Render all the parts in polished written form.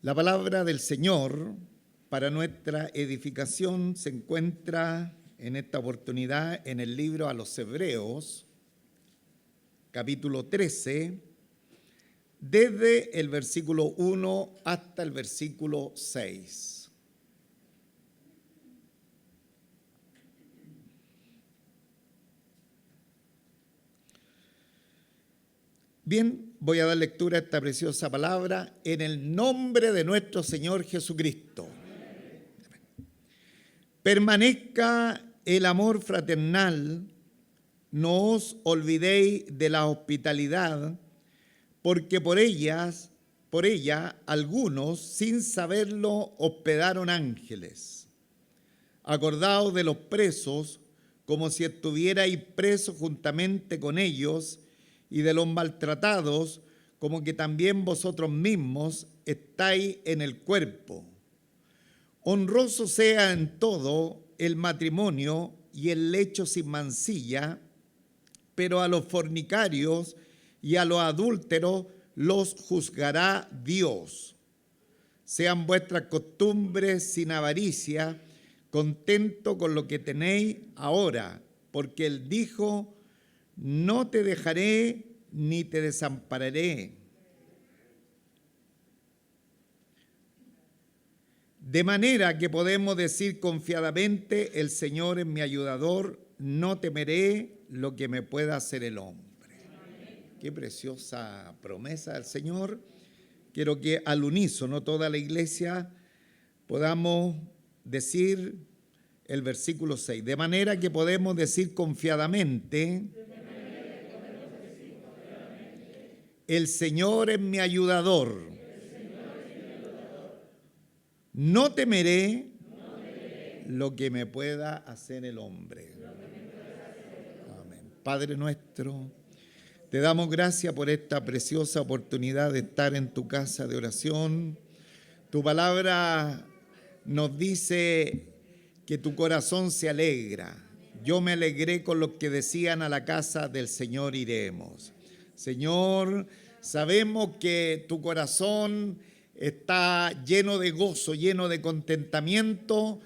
La palabra del Señor para nuestra edificación se encuentra en esta oportunidad en el libro a los Hebreos, capítulo 13, desde el versículo 1 hasta el versículo 6. Bien, voy a dar lectura a esta preciosa palabra en el nombre de nuestro Señor Jesucristo. Permanezca el amor fraternal, no os olvidéis de la hospitalidad, porque por ella algunos, sin saberlo, hospedaron ángeles. Acordaos de los presos, como si estuvierais presos juntamente con ellos, y de los maltratados, como que también vosotros mismos estáis en el cuerpo. Honroso sea en todo el matrimonio y el lecho sin mancilla, pero a los fornicarios y a los adúlteros los juzgará Dios. Sean vuestras costumbres sin avaricia, contento con lo que tenéis ahora, porque Él dijo: no te dejaré ni te desampararé. De manera que podemos decir confiadamente: el Señor es mi ayudador, no temeré lo que me pueda hacer el hombre. Qué preciosa promesa del Señor. Quiero que al unísono toda la iglesia podamos decir el versículo 6. De manera que podemos decir confiadamente: el Señor es mi ayudador. No temeré lo que me pueda hacer el hombre. Amén. Padre nuestro, te damos gracias por esta preciosa oportunidad de estar en tu casa de oración. Tu palabra nos dice que tu corazón se alegra. Yo me alegré con los que decían: a la casa del Señor iremos. Señor, sabemos que tu corazón está lleno de gozo, lleno de contentamiento,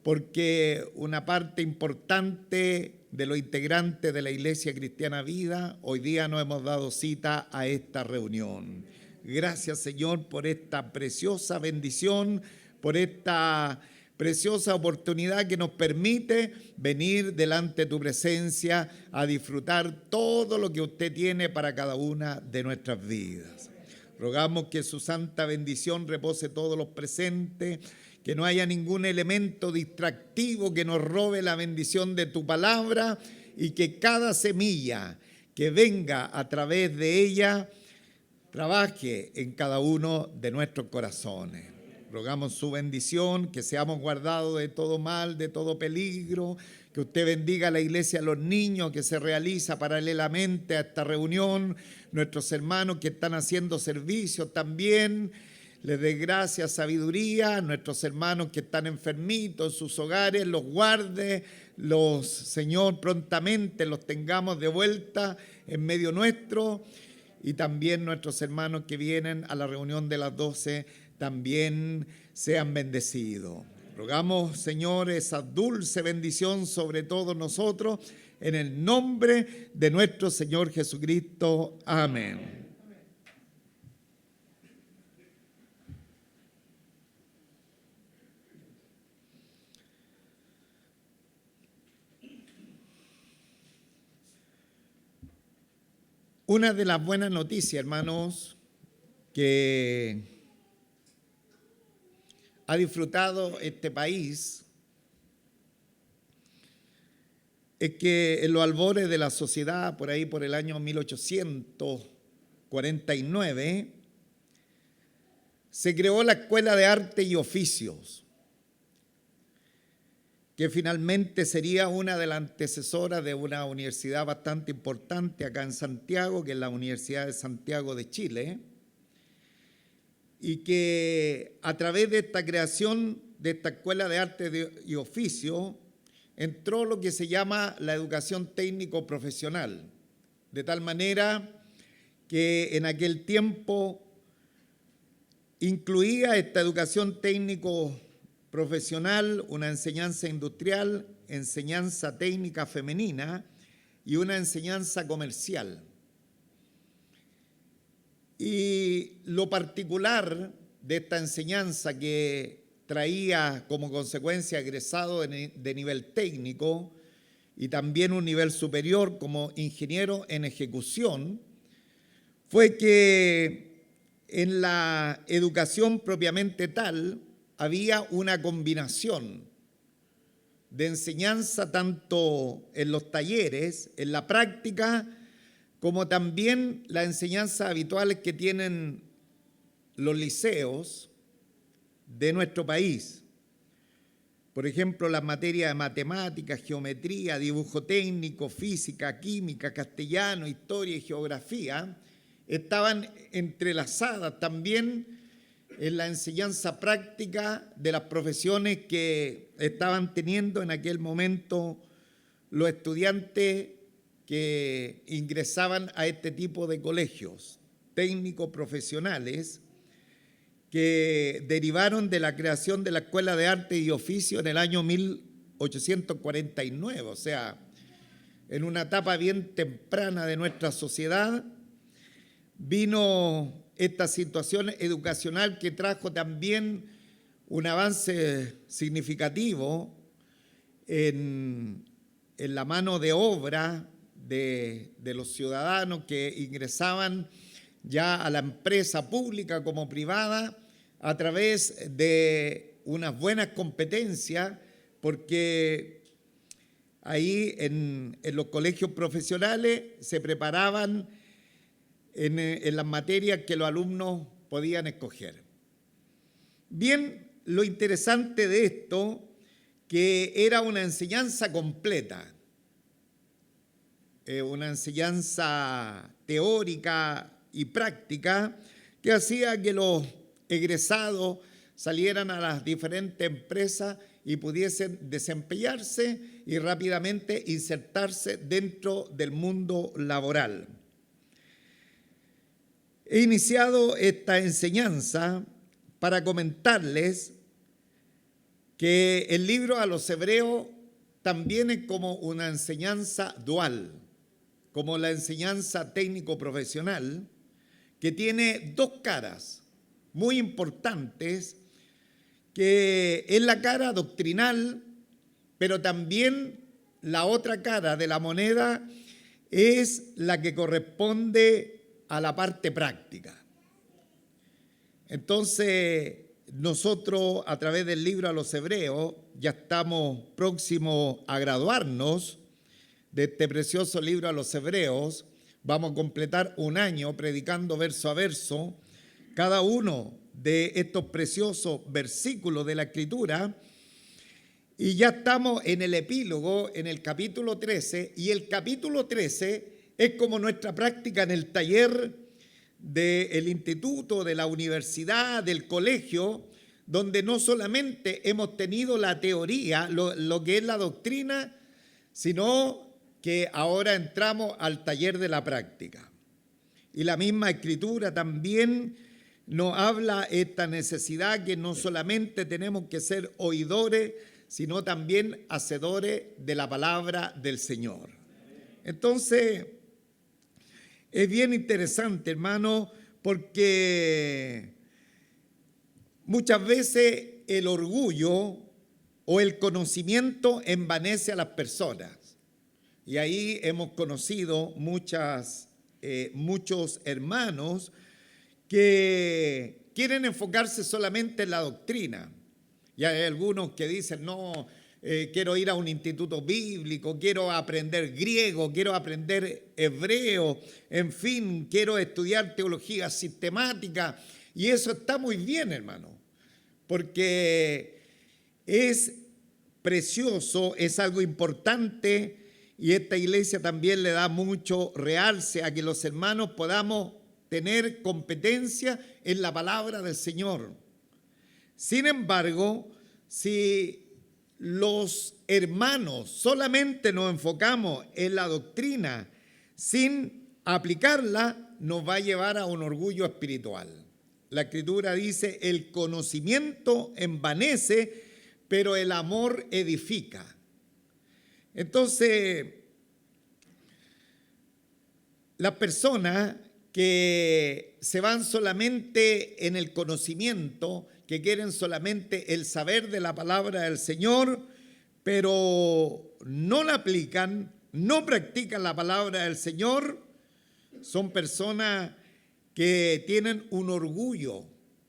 porque una parte importante de los integrantes de la Iglesia Cristiana Vida hoy día nos hemos dado cita a esta reunión. Gracias, Señor, por esta preciosa bendición, por esta preciosa oportunidad que nos permite venir delante de tu presencia a disfrutar todo lo que usted tiene para cada una de nuestras vidas. Rogamos que su santa bendición repose todos los presentes, que no haya ningún elemento distractivo que nos robe la bendición de tu palabra, y que cada semilla que venga a través de ella trabaje en cada uno de nuestros corazones. Rogamos su bendición, que seamos guardados de todo mal, de todo peligro, que usted bendiga a la iglesia, a los niños que se realiza paralelamente a esta reunión, nuestros hermanos que están haciendo servicios también, les dé gracia, sabiduría, nuestros hermanos que están enfermitos en sus hogares, los guarde, Señor, prontamente los tengamos de vuelta en medio nuestro, y también nuestros hermanos que vienen a la reunión de las 12 también sean bendecidos. Rogamos, Señor, esa dulce bendición sobre todos nosotros, en el nombre de nuestro Señor Jesucristo. Amén. Una de las buenas noticias, hermanos, que ha disfrutado este país es que en los albores de la sociedad, por ahí por el año 1849, se creó la Escuela de Arte y Oficios, que finalmente sería una de las antecesoras de una universidad bastante importante acá en Santiago, que es la Universidad de Santiago de Chile, y que a través de esta creación de esta Escuela de Arte y Oficio entró lo que se llama la educación técnico-profesional, de tal manera que en aquel tiempo incluía esta educación técnico profesional, una enseñanza industrial, enseñanza técnica femenina y una enseñanza comercial. Y lo particular de esta enseñanza que traía como consecuencia egresado de nivel técnico y también un nivel superior como ingeniero en ejecución, fue que en la educación propiamente tal había una combinación de enseñanza tanto en los talleres, en la práctica, como también las enseñanzas habituales que tienen los liceos de nuestro país. Por ejemplo, las materias de matemáticas, geometría, dibujo técnico, física, química, castellano, historia y geografía estaban entrelazadas también en la enseñanza práctica de las profesiones que estaban teniendo en aquel momento los estudiantes que ingresaban a este tipo de colegios técnicos profesionales que derivaron de la creación de la Escuela de Arte y Oficio en el año 1849, o sea, en una etapa bien temprana de nuestra sociedad, vino esta situación educacional que trajo también un avance significativo en la mano de obra de los ciudadanos que ingresaban ya a la empresa pública como privada a través de unas buenas competencias, porque ahí en los colegios profesionales se preparaban en las materias que los alumnos podían escoger. Bien, lo interesante de esto, que era una enseñanza completa, una enseñanza teórica y práctica que hacía que los egresados salieran a las diferentes empresas y pudiesen desempeñarse y rápidamente insertarse dentro del mundo laboral. He iniciado esta enseñanza para comentarles que el libro a los Hebreos también es como una enseñanza dual, como la enseñanza técnico-profesional, que tiene dos caras muy importantes, que es la cara doctrinal, pero también la otra cara de la moneda es la que corresponde a la parte práctica. Entonces, nosotros a través del libro a los Hebreos ya estamos próximos a graduarnos de este precioso libro a los Hebreos. Vamos a completar un año predicando verso a verso cada uno de estos preciosos versículos de la Escritura, y ya estamos en el epílogo, en el capítulo 13, y el capítulo 13 es como nuestra práctica en el taller del instituto, de la universidad, del colegio, donde no solamente hemos tenido la teoría, lo que es la doctrina, sino que ahora entramos al taller de la práctica. Y la misma Escritura también nos habla esta necesidad que no solamente tenemos que ser oidores, sino también hacedores de la palabra del Señor. Entonces, es bien interesante, hermano, porque muchas veces el orgullo o el conocimiento envanece a las personas. Y ahí hemos conocido muchos hermanos que quieren enfocarse solamente en la doctrina. Y hay algunos que dicen, no, quiero ir a un instituto bíblico, quiero aprender griego, quiero aprender hebreo, en fin, quiero estudiar teología sistemática. Y eso está muy bien, hermano, porque es precioso, es algo importante, y esta iglesia también le da mucho realce a que los hermanos podamos tener competencia en la palabra del Señor. Sin embargo, si los hermanos solamente nos enfocamos en la doctrina sin aplicarla, nos va a llevar a un orgullo espiritual. la Escritura dice, el conocimiento envanece, pero el amor edifica. Entonces, las personas que se van solamente en el conocimiento, que quieren solamente el saber de la palabra del Señor, pero no la aplican, no practican la palabra del Señor, son personas que tienen un orgullo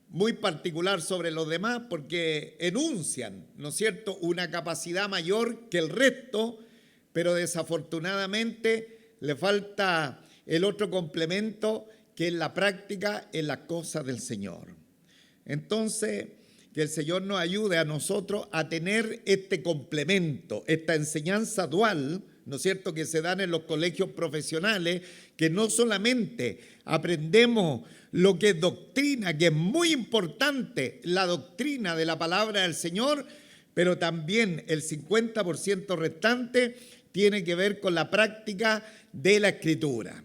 muy particular sobre los demás porque enuncian, ¿no es cierto?, una capacidad mayor que el resto, pero desafortunadamente le falta el otro complemento que es la práctica en las cosas del Señor. Entonces, que el Señor nos ayude a nosotros a tener este complemento, esta enseñanza dual, ¿no es cierto?, que se dan en los colegios profesionales, que no solamente aprendemos lo que es doctrina, que es muy importante, la doctrina de la palabra del Señor, pero también el 50% restante tiene que ver con la práctica de la Escritura.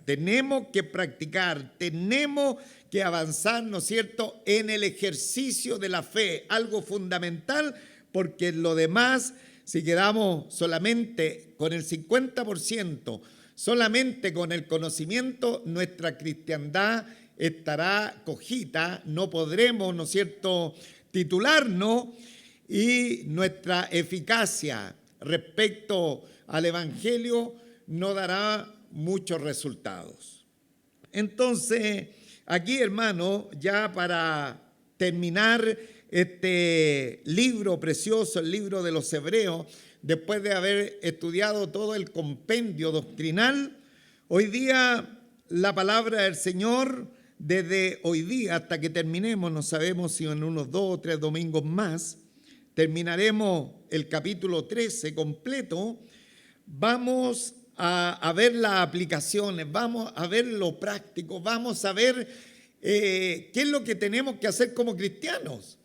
Tenemos que practicar, tenemos que avanzar, ¿no es cierto?, en el ejercicio de la fe, algo fundamental, porque en lo demás, si quedamos solamente con el 50%, solamente con el conocimiento, nuestra cristiandad estará cojita, no podremos, ¿no es cierto?, titularnos y nuestra eficacia respecto al Evangelio no dará muchos resultados. Entonces, aquí, hermano, ya para terminar este libro precioso, el libro de los Hebreos, después de haber estudiado todo el compendio doctrinal, hoy día la palabra del Señor, desde hoy día hasta que terminemos, no sabemos si en unos 2 o 3 domingos más, terminaremos el capítulo 13 completo, vamos a ver las aplicaciones, vamos a ver lo práctico, vamos a ver qué es lo que tenemos que hacer como cristianos.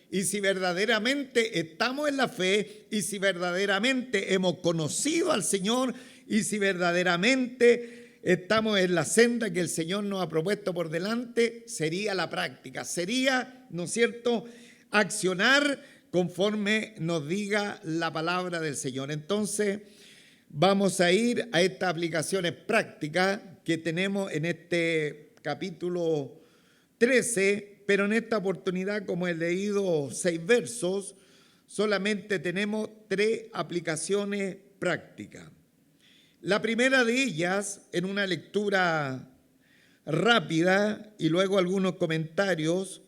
Y si verdaderamente estamos en la fe, y si verdaderamente hemos conocido al Señor, y si verdaderamente estamos en la senda que el Señor nos ha propuesto por delante, sería la práctica, sería, ¿no es cierto?, accionar conforme nos diga la palabra del Señor. Entonces, vamos a ir a estas aplicaciones prácticas que tenemos en este capítulo 13, pero en esta oportunidad, como he leído 6 versos, solamente tenemos 3 aplicaciones prácticas. La primera de ellas, en una lectura rápida y luego algunos comentarios,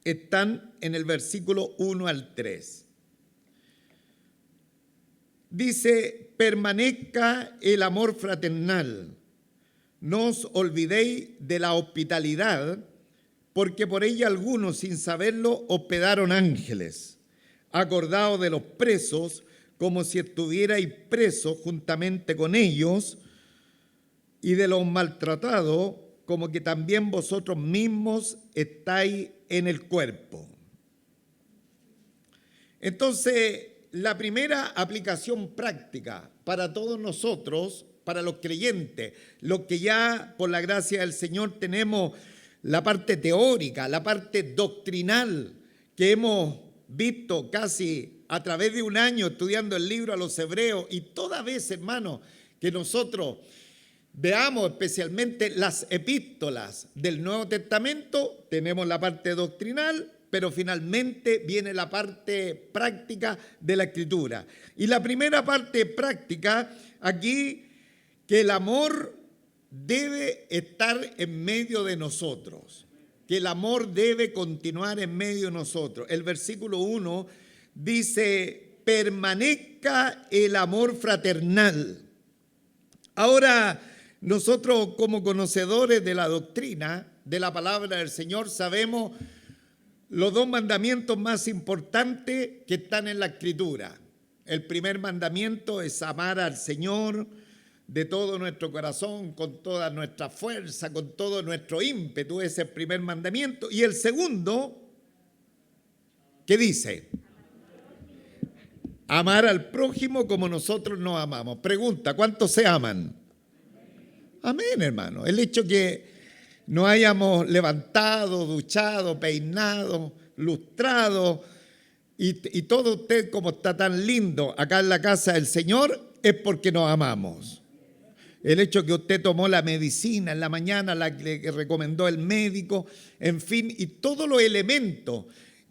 están en el versículo 1 al 3. Dice, permanezca el amor fraternal, no os olvidéis de la hospitalidad, porque por ella algunos, sin saberlo, hospedaron ángeles. Acordaos de los presos, como si estuvierais presos juntamente con ellos, y de los maltratados, como que también vosotros mismos estáis en el cuerpo. Entonces, la primera aplicación práctica para todos nosotros, para los creyentes, los que ya por la gracia del Señor tenemos la parte teórica, la parte doctrinal que hemos visto casi a través de un año estudiando el libro a los Hebreos, y toda vez, hermano, que nosotros veamos especialmente las epístolas del Nuevo Testamento, tenemos la parte doctrinal, pero finalmente viene la parte práctica de la Escritura. Y la primera parte práctica aquí, que el amor debe estar en medio de nosotros, que el amor debe continuar en medio de nosotros. El versículo 1 dice, permanezca el amor fraternal. Ahora, nosotros como conocedores de la doctrina, de la palabra del Señor, sabemos los 2 mandamientos más importantes que están en la Escritura. El primer mandamiento es amar al Señor de todo nuestro corazón, con toda nuestra fuerza, con todo nuestro ímpetu. Ese es el primer mandamiento. Y el segundo, ¿qué dice? Amar al prójimo como nosotros nos amamos. Pregunta, ¿cuántos se aman? Amén, hermano. El hecho que nos hayamos levantado, duchado, peinado, lustrado, y todo usted como está tan lindo acá en la casa del Señor, es porque nos amamos. El hecho que usted tomó la medicina en la mañana, la que recomendó el médico, en fin, y todos los elementos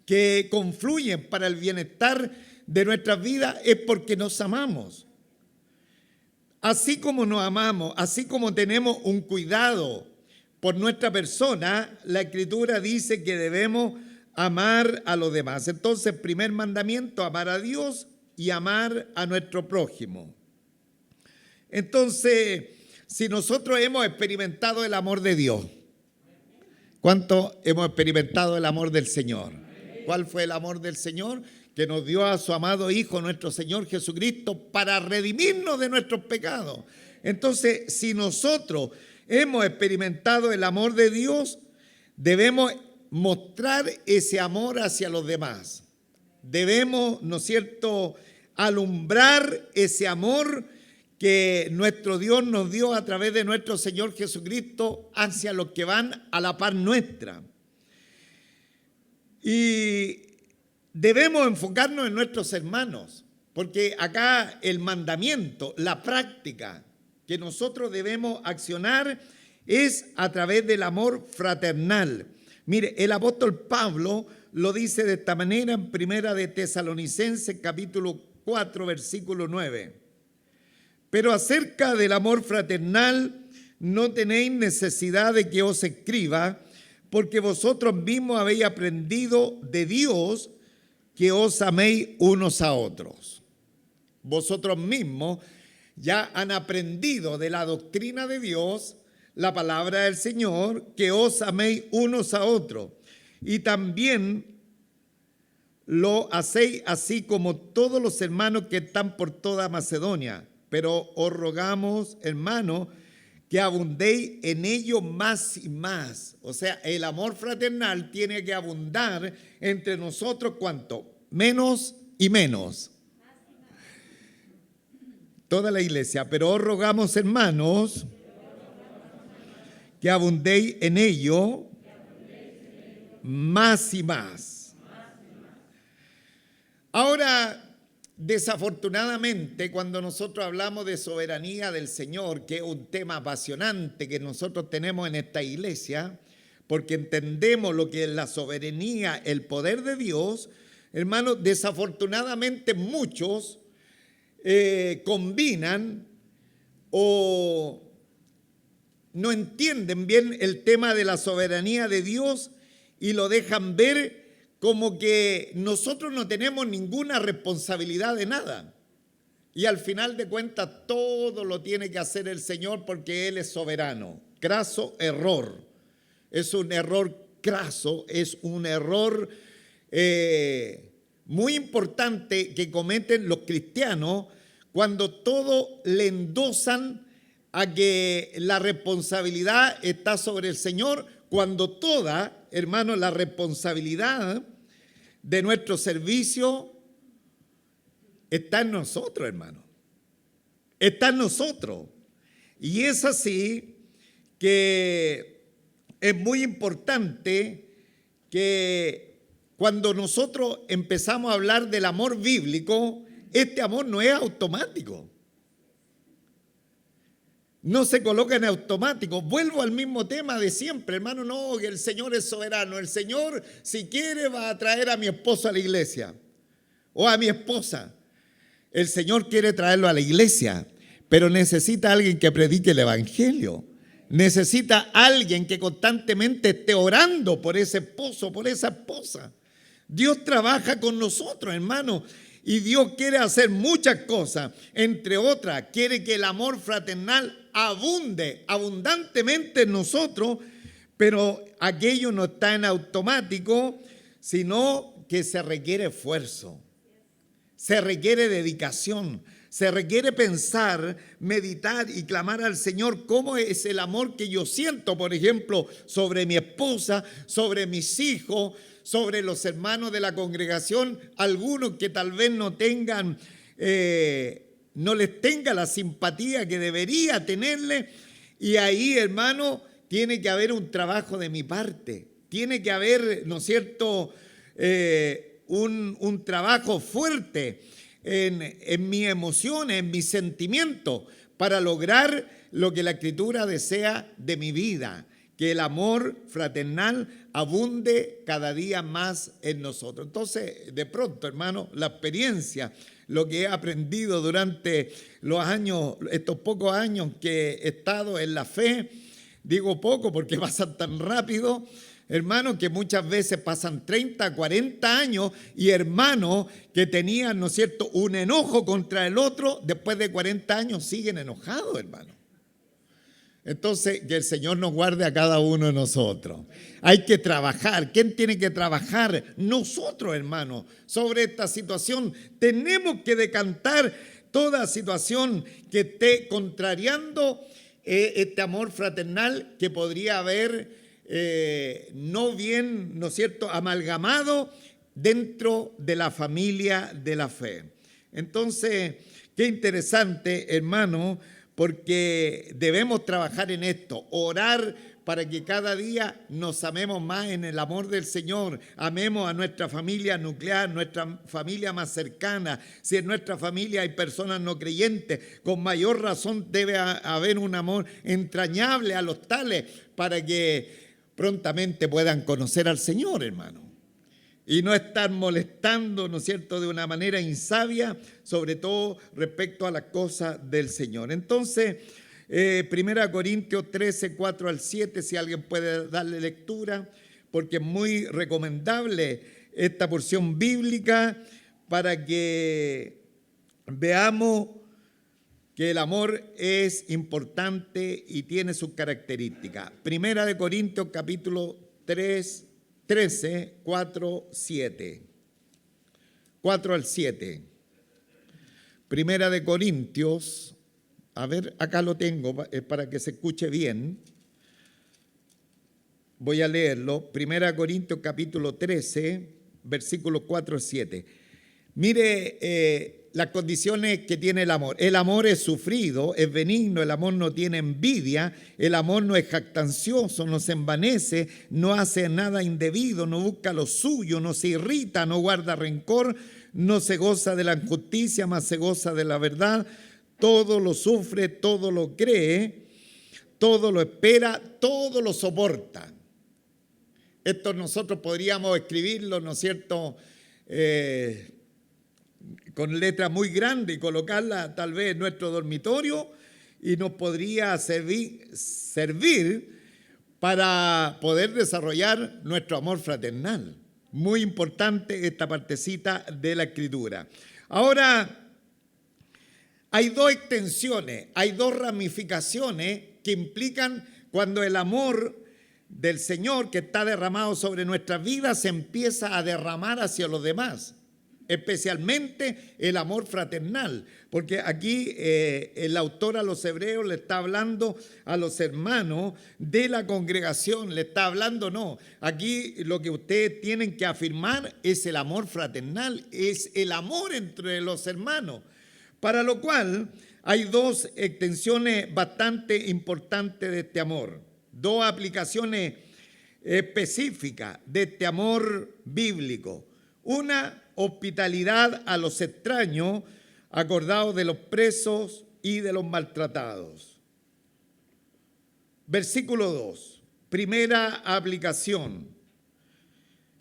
que confluyen para el bienestar de nuestras vidas es porque nos amamos. Así como nos amamos, así como tenemos un cuidado por nuestra persona, la Escritura dice que debemos amar a los demás. Entonces, primer mandamiento, amar a Dios y amar a nuestro prójimo. Entonces, si nosotros hemos experimentado el amor de Dios, ¿cuánto hemos experimentado el amor del Señor? ¿Cuál fue el amor del Señor? Que nos dio a su amado Hijo, nuestro Señor Jesucristo, para redimirnos de nuestros pecados. Entonces, si nosotros hemos experimentado el amor de Dios, debemos mostrar ese amor hacia los demás. Debemos, ¿no es cierto?, alumbrar ese amor que nuestro Dios nos dio a través de nuestro Señor Jesucristo hacia los que van a la par nuestra. Y debemos enfocarnos en nuestros hermanos, porque acá el mandamiento, la práctica que nosotros debemos accionar es a través del amor fraternal. Mire, el apóstol Pablo lo dice de esta manera en Primera de Tesalonicenses, capítulo 4, versículo 9. Pero acerca del amor fraternal no tenéis necesidad de que os escriba, porque vosotros mismos habéis aprendido de Dios que os améis unos a otros. Vosotros mismos ya han aprendido de la doctrina de Dios, la palabra del Señor, que os améis unos a otros. Y también lo hacéis así como todos los hermanos que están por toda Macedonia. Pero os rogamos, hermanos, que abundéis en ello más y más. O sea, el amor fraternal tiene que abundar entre nosotros, ¿cuánto? Menos y menos. Toda la iglesia. Pero os rogamos, hermanos, que abundéis en ello más y más. Ahora, desafortunadamente, cuando nosotros hablamos de soberanía del Señor, que es un tema apasionante que nosotros tenemos en esta iglesia, porque entendemos lo que es la soberanía, el poder de Dios, hermanos, desafortunadamente muchos combinan o no entienden bien el tema de la soberanía de Dios y lo dejan ver como que nosotros no tenemos ninguna responsabilidad de nada. Y al final de cuentas todo lo tiene que hacer el Señor porque Él es soberano. Craso error. Es un error craso, es un error muy importante que cometen los cristianos cuando todo le endosan a que la responsabilidad está sobre el Señor, cuando toda, hermano, la responsabilidad de nuestro servicio está en nosotros, hermano. Está en nosotros. Y es así que es muy importante que cuando nosotros empezamos a hablar del amor bíblico, este amor no es automático. No se coloca en automático. Vuelvo al mismo tema de siempre, hermano. No, que el Señor es soberano. El Señor, si quiere, va a traer a mi esposo a la iglesia o a mi esposa. El Señor quiere traerlo a la iglesia, pero necesita alguien que predique el evangelio. Necesita alguien que constantemente esté orando por ese esposo, por esa esposa. Dios trabaja con nosotros, hermano. Y Dios quiere hacer muchas cosas, entre otras, quiere que el amor fraternal abunde abundantemente en nosotros, pero aquello no está en automático, sino que se requiere esfuerzo, se requiere dedicación, se requiere pensar, meditar y clamar al Señor cómo es el amor que yo siento, por ejemplo, sobre mi esposa, sobre mis hijos, sobre los hermanos de la congregación, algunos que tal vez no tengan, no les tenga la simpatía que debería tenerle, y ahí, hermano, tiene que haber un trabajo de mi parte, tiene que haber, ¿no es cierto?, un trabajo fuerte en mis emociones, en mis sentimientos, para lograr lo que la Escritura desea de mi vida, que el amor fraternal abunde cada día más en nosotros. Entonces, de pronto, hermano, la experiencia, lo que he aprendido durante los años, estos pocos años que he estado en la fe, digo poco porque pasan tan rápido, hermanos, que muchas veces pasan 30, 40 años y hermanos que tenían, ¿no es cierto?, un enojo contra el otro, después de 40 años siguen enojados, hermano. Entonces, que el Señor nos guarde a cada uno de nosotros. Hay que trabajar. ¿Quién tiene que trabajar? Nosotros, hermanos, sobre esta situación. Tenemos que decantar toda situación que esté contrariando este amor fraternal que podría haber no bien, ¿no es cierto?, amalgamado dentro de la familia de la fe. Entonces, qué interesante, hermano, porque debemos trabajar en esto, orar para que cada día nos amemos más en el amor del Señor, amemos a nuestra familia nuclear, nuestra familia más cercana. Si en nuestra familia hay personas no creyentes, con mayor razón debe haber un amor entrañable a los tales para que prontamente puedan conocer al Señor, hermano. Y no estar molestando, ¿no es cierto?, de una manera insabia, sobre todo respecto a las cosas del Señor. Entonces, 1 Corintios 13, 4 al 7, si alguien puede darle lectura, porque es muy recomendable esta porción bíblica para que veamos que el amor es importante y tiene sus características. 1 Corintios capítulo 13, 4, 7. 4 al 7. Primera de Corintios, a ver, acá lo tengo para que se escuche bien. Voy a leerlo. 1 Corintios capítulo 13, versículos 4 al 7. Mire las condiciones que tiene el amor. El amor es sufrido, es benigno, el amor no tiene envidia, el amor no es jactancioso, no se envanece, no hace nada indebido, no busca lo suyo, no se irrita, no guarda rencor, no se goza de la injusticia, mas se goza de la verdad. Todo lo sufre, todo lo cree, todo lo espera, todo lo soporta. Esto nosotros podríamos escribirlo, ¿no es cierto?, con letra muy grande y colocarla tal vez en nuestro dormitorio y nos podría servir para poder desarrollar nuestro amor fraternal. Muy importante esta partecita de la Escritura. Ahora, hay dos extensiones, hay dos ramificaciones que implican cuando el amor del Señor que está derramado sobre nuestras vidas se empieza a derramar hacia los demás. Especialmente el amor fraternal, porque aquí el autor a los hebreos le está hablando a los hermanos de la congregación, le está hablando, no, aquí lo que ustedes tienen que afirmar es el amor fraternal, es el amor entre los hermanos, para lo cual hay dos extensiones bastante importantes de este amor, dos aplicaciones específicas de este amor bíblico. Una, hospitalidad a los extraños, acordados de los presos y de los maltratados. Versículo 2, primera aplicación.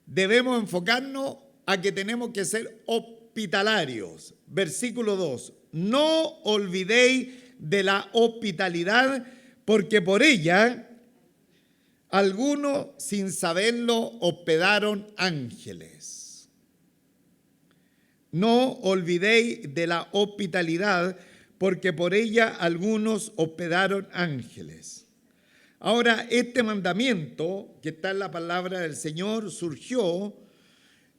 Debemos enfocarnos a que tenemos que ser hospitalarios. Versículo 2, no olvidéis de la hospitalidad, porque por ella algunos sin saberlo hospedaron ángeles. No olvidéis de la hospitalidad, porque por ella algunos hospedaron ángeles. Ahora, este mandamiento que está en la palabra del Señor surgió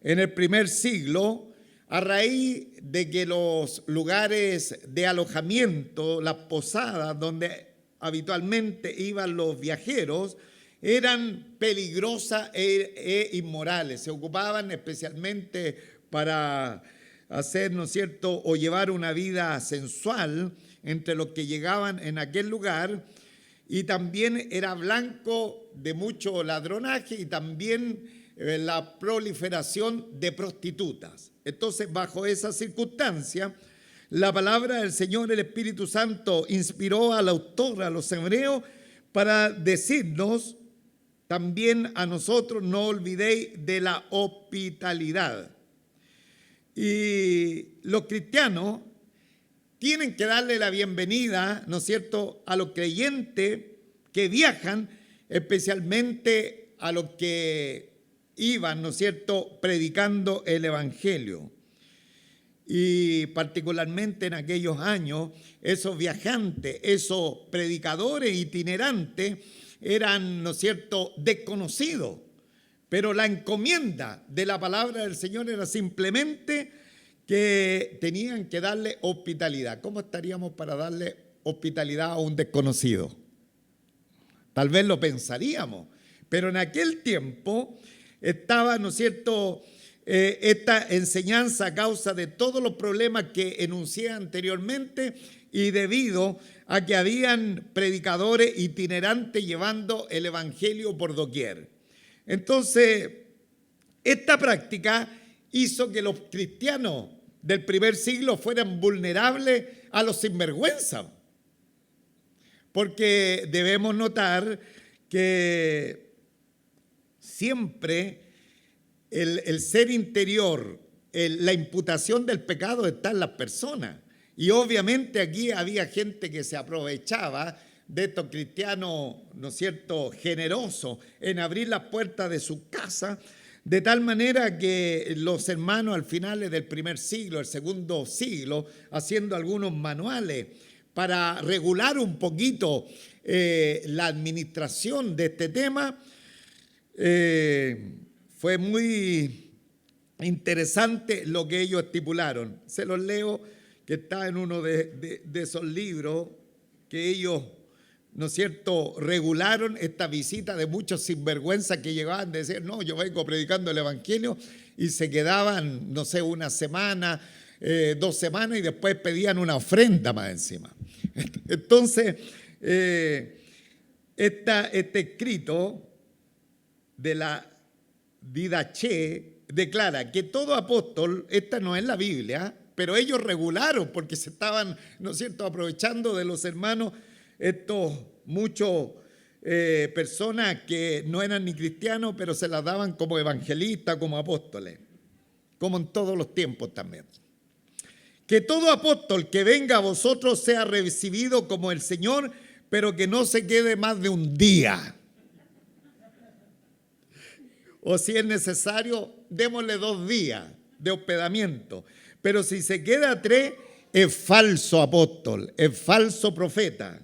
en el primer siglo a raíz de que los lugares de alojamiento, las posadas donde habitualmente iban los viajeros, eran peligrosas e inmorales. Se ocupaban especialmente para hacer, ¿no es cierto?, o llevar una vida sensual entre los que llegaban en aquel lugar, y también era blanco de mucho ladronaje y también la proliferación de prostitutas. Entonces, bajo esa circunstancia, la palabra del Señor, el Espíritu Santo, inspiró al autor, a los hebreos, para decirnos también a nosotros: no olvidéis de la hospitalidad. Y los cristianos tienen que darle la bienvenida, ¿no es cierto?, a los creyentes que viajan, especialmente a los que iban, ¿no es cierto?, predicando el Evangelio. Y particularmente en aquellos años, esos viajantes, esos predicadores itinerantes eran, ¿no es cierto?, desconocidos. Pero la encomienda de la palabra del Señor era simplemente que tenían que darle hospitalidad. ¿Cómo estaríamos para darle hospitalidad a un desconocido? Tal vez lo pensaríamos, pero en aquel tiempo estaba, ¿no es cierto?, esta enseñanza a causa de todos los problemas que enuncié anteriormente y debido a que habían predicadores itinerantes llevando el evangelio por doquier. Entonces, esta práctica hizo que los cristianos del primer siglo fueran vulnerables a los sinvergüenzas, porque debemos notar que siempre el ser interior, la imputación del pecado está en las personas. Y obviamente aquí había gente que se aprovechaba de estos cristianos, ¿no es cierto?, generosos en abrir las puertas de su casa, de tal manera que los hermanos al final del primer siglo, el segundo siglo, haciendo algunos manuales para regular un poquito la administración de este tema, fue muy interesante lo que ellos estipularon. Se los leo, que está en uno de esos libros que ellos, ¿no es cierto?, regularon esta visita de muchos sinvergüenzas que llegaban a decir: no, yo vengo predicando el evangelio, y se quedaban, no sé, una semana, 2 semanas, y después pedían una ofrenda más encima. Entonces, este escrito de la Didache declara que todo apóstol, esta no es la Biblia, pero ellos regularon porque se estaban, ¿no es cierto?, aprovechando de los hermanos, estos muchos personas que no eran ni cristianos, pero se las daban como evangelistas, como apóstoles, como en todos los tiempos también. Que todo apóstol que venga a vosotros sea recibido como el Señor, pero que no se quede más de un día. O si es necesario, démosle 2 días de hospedamiento. Pero si se queda 3, es falso apóstol, es falso profeta.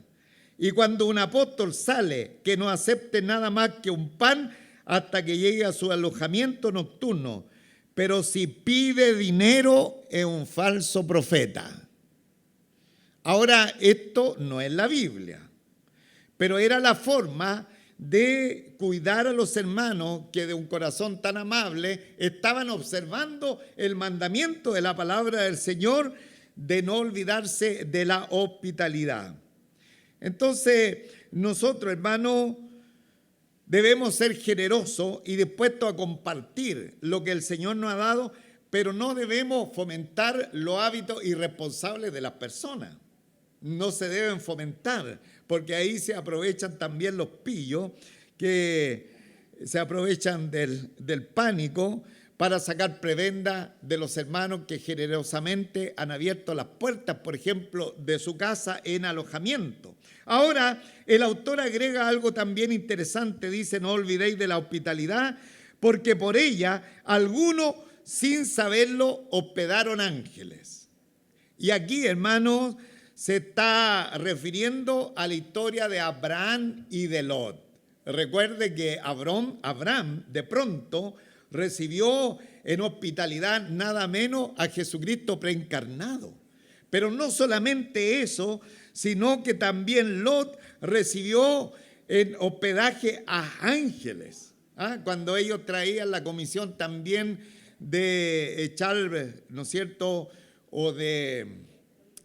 Y cuando un apóstol sale, que no acepte nada más que un pan hasta que llegue a su alojamiento nocturno. Pero si pide dinero, es un falso profeta. Ahora, esto no es la Biblia, pero era la forma de cuidar a los hermanos que de un corazón tan amable estaban observando el mandamiento de la palabra del Señor de no olvidarse de la hospitalidad. Entonces, nosotros, hermanos, debemos ser generosos y dispuestos a compartir lo que el Señor nos ha dado, pero no debemos fomentar los hábitos irresponsables de las personas. No se deben fomentar, porque ahí se aprovechan también los pillos que se aprovechan del pánico para sacar prebenda de los hermanos que generosamente han abierto las puertas, por ejemplo, de su casa en alojamiento. Ahora, el autor agrega algo también interesante, dice: no olvidéis de la hospitalidad, porque por ella algunos, sin saberlo, hospedaron ángeles. Y aquí, hermanos, se está refiriendo a la historia de Abraham y de Lot. Recuerde que Abraham de pronto recibió en hospitalidad nada menos a Jesucristo preencarnado. Pero no solamente eso, sino que también Lot recibió en hospedaje a ángeles. Cuando ellos traían la comisión también de echar, ¿no es cierto?, o de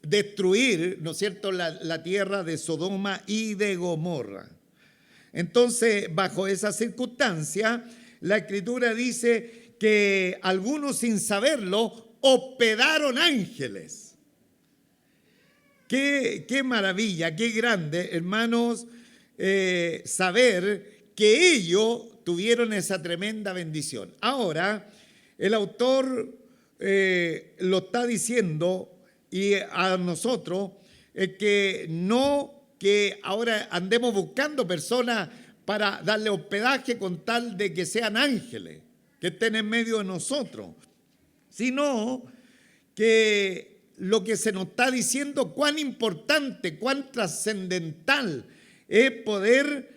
destruir, ¿no es cierto?, la tierra de Sodoma y de Gomorra. Entonces, bajo esa circunstancia, la Escritura dice que algunos, sin saberlo, hospedaron ángeles. Qué maravilla, qué grande, hermanos, saber que ellos tuvieron esa tremenda bendición. Ahora, el autor lo está diciendo, y a nosotros, que no que ahora andemos buscando personas para darle hospedaje con tal de que sean ángeles, que estén en medio de nosotros, sino que lo que se nos está diciendo, cuán importante, cuán trascendental es poder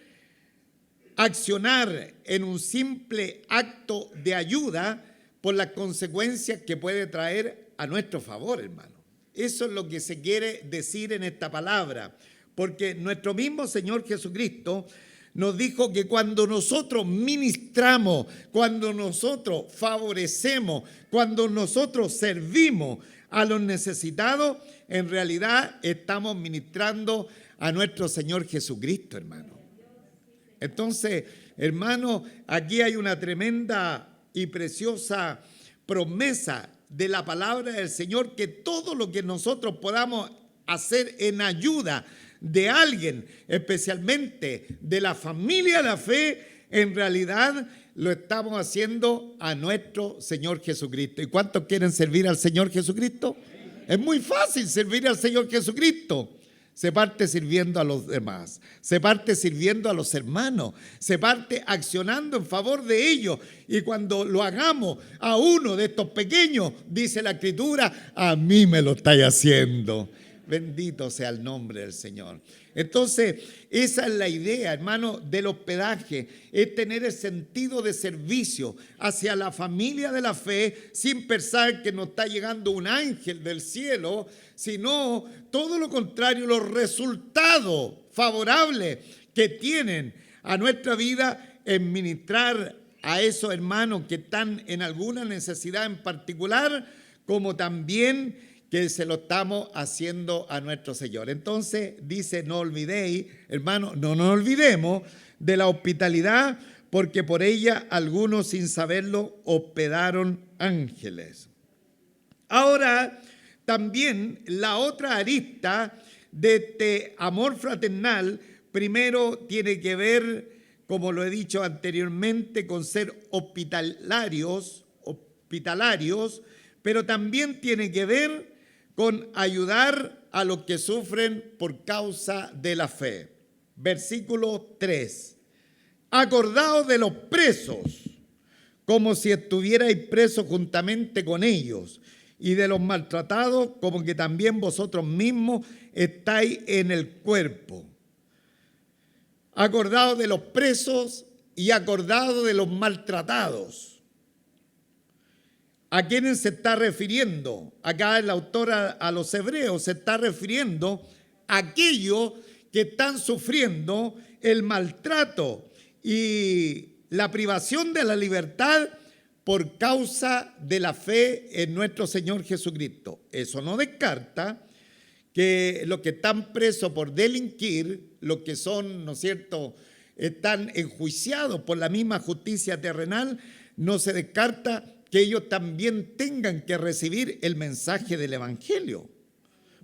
accionar en un simple acto de ayuda por las consecuencias que puede traer a nuestro favor, hermano. Eso es lo que se quiere decir en esta palabra, porque nuestro mismo Señor Jesucristo nos dijo que cuando nosotros ministramos, cuando nosotros favorecemos, cuando nosotros servimos a los necesitados, en realidad estamos ministrando a nuestro Señor Jesucristo, hermano. Entonces, hermano, aquí hay una tremenda y preciosa promesa de la palabra del Señor, que todo lo que nosotros podamos hacer en ayuda de alguien, especialmente de la familia de la fe, en realidad lo estamos haciendo a nuestro Señor Jesucristo. ¿Y cuántos quieren servir al Señor Jesucristo? Es muy fácil servir al Señor Jesucristo. Se parte sirviendo a los demás, se parte sirviendo a los hermanos, se parte accionando en favor de ellos. Y cuando lo hagamos a uno de estos pequeños, dice la Escritura, a mí me lo estáis haciendo. Bendito sea el nombre del Señor. Entonces, esa es la idea, hermano, del hospedaje, es tener el sentido de servicio hacia la familia de la fe, sin pensar que nos está llegando un ángel del cielo, sino todo lo contrario, los resultados favorables que tienen a nuestra vida en ministrar a esos hermanos que están en alguna necesidad en particular, como también que se lo estamos haciendo a nuestro Señor. Entonces dice, no olvidéis, hermano, no nos olvidemos de la hospitalidad, porque por ella algunos, sin saberlo, hospedaron ángeles. Ahora, también la otra arista de este amor fraternal, primero tiene que ver, como lo he dicho anteriormente, con ser hospitalarios, pero también tiene que ver con ayudar a los que sufren por causa de la fe. Versículo 3. Acordaos de los presos, como si estuvierais presos juntamente con ellos, y de los maltratados, como que también vosotros mismos estáis en el cuerpo. Acordaos de los presos y acordaos de los maltratados. ¿A quiénes se está refiriendo? Acá el autor a los hebreos se está refiriendo a aquellos que están sufriendo el maltrato y la privación de la libertad por causa de la fe en nuestro Señor Jesucristo. Eso no descarta que los que están presos por delinquir, los que son, ¿no es cierto?, están enjuiciados por la misma justicia terrenal, no se descarta que ellos también tengan que recibir el mensaje del Evangelio,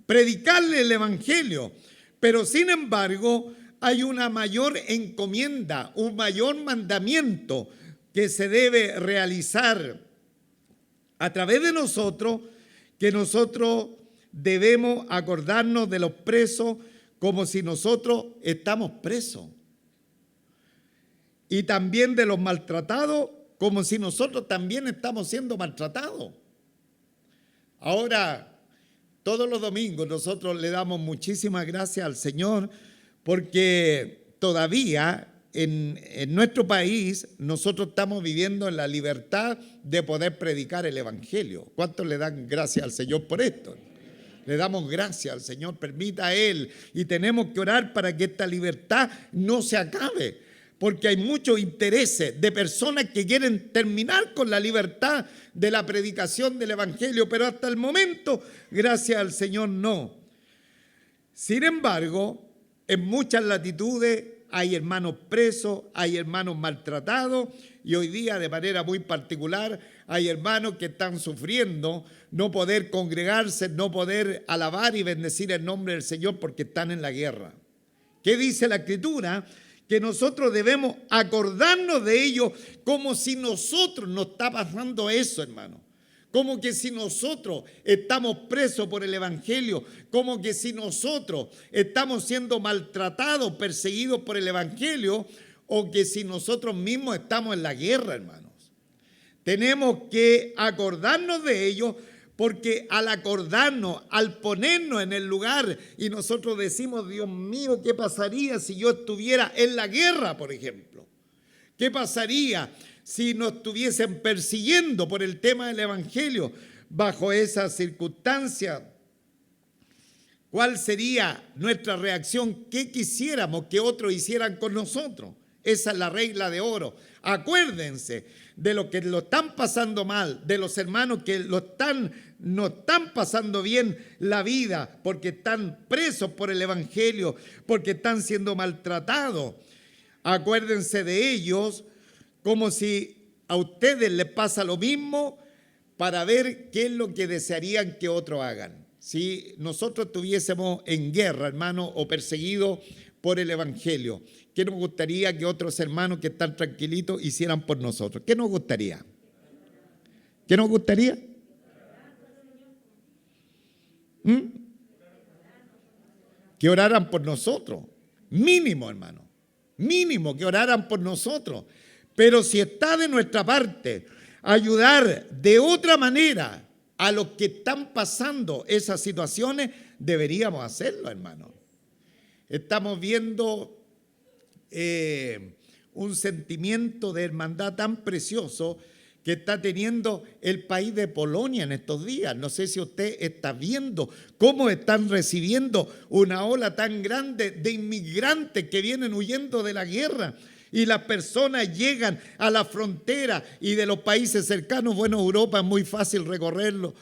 predicarle el Evangelio. Pero sin embargo, hay una mayor encomienda, un mayor mandamiento que se debe realizar a través de nosotros, que nosotros debemos acordarnos de los presos como si nosotros estamos presos, y también de los maltratados como si nosotros también estamos siendo maltratados. Ahora, todos los domingos nosotros le damos muchísimas gracias al Señor, porque todavía en nuestro país nosotros estamos viviendo en la libertad de poder predicar el Evangelio. ¿Cuántos le dan gracias al Señor por esto? Le damos gracias al Señor, permita a Él, y tenemos que orar para que esta libertad no se acabe, porque hay muchos intereses de personas que quieren terminar con la libertad de la predicación del Evangelio, pero hasta el momento, gracias al Señor, no. Sin embargo, en muchas latitudes hay hermanos presos, hay hermanos maltratados y hoy día de manera muy particular hay hermanos que están sufriendo no poder congregarse, no poder alabar y bendecir el nombre del Señor porque están en la guerra. ¿Qué dice la Escritura? Que nosotros debemos acordarnos de ellos como si nosotros nos está pasando eso, hermano. Como que si nosotros estamos presos por el Evangelio, como que si nosotros estamos siendo maltratados, perseguidos por el Evangelio, o que si nosotros mismos estamos en la guerra, hermanos. Tenemos que acordarnos de ello, porque al acordarnos, al ponernos en el lugar y nosotros decimos, Dios mío, ¿qué pasaría si yo estuviera en la guerra, por ejemplo? ¿Qué pasaría si nos estuviesen persiguiendo por el tema del Evangelio bajo esas circunstancias? ¿Cuál sería nuestra reacción? ¿Qué quisiéramos que otros hicieran con nosotros? Esa es la regla de oro. Acuérdense de los que lo están pasando mal, de los hermanos que no están pasando bien la vida porque están presos por el Evangelio, porque están siendo maltratados. Acuérdense de ellos como si a ustedes les pasa lo mismo, para ver qué es lo que desearían que otros hagan. Si nosotros estuviésemos en guerra, hermano, o perseguidos por el Evangelio, ¿qué nos gustaría que otros hermanos que están tranquilitos hicieran por nosotros? ¿Qué nos gustaría? ¿Qué nos gustaría? Que oraran por nosotros. Mínimo, hermano. Mínimo que oraran por nosotros. Pero si está de nuestra parte ayudar de otra manera a los que están pasando esas situaciones, deberíamos hacerlo, hermano. Estamos viendo un sentimiento de hermandad tan precioso que está teniendo el país de Polonia en estos días. No sé si usted está viendo cómo están recibiendo una ola tan grande de inmigrantes que vienen huyendo de la guerra. Y las personas llegan a la frontera y de los países cercanos. Bueno, Europa es muy fácil recorrerlo.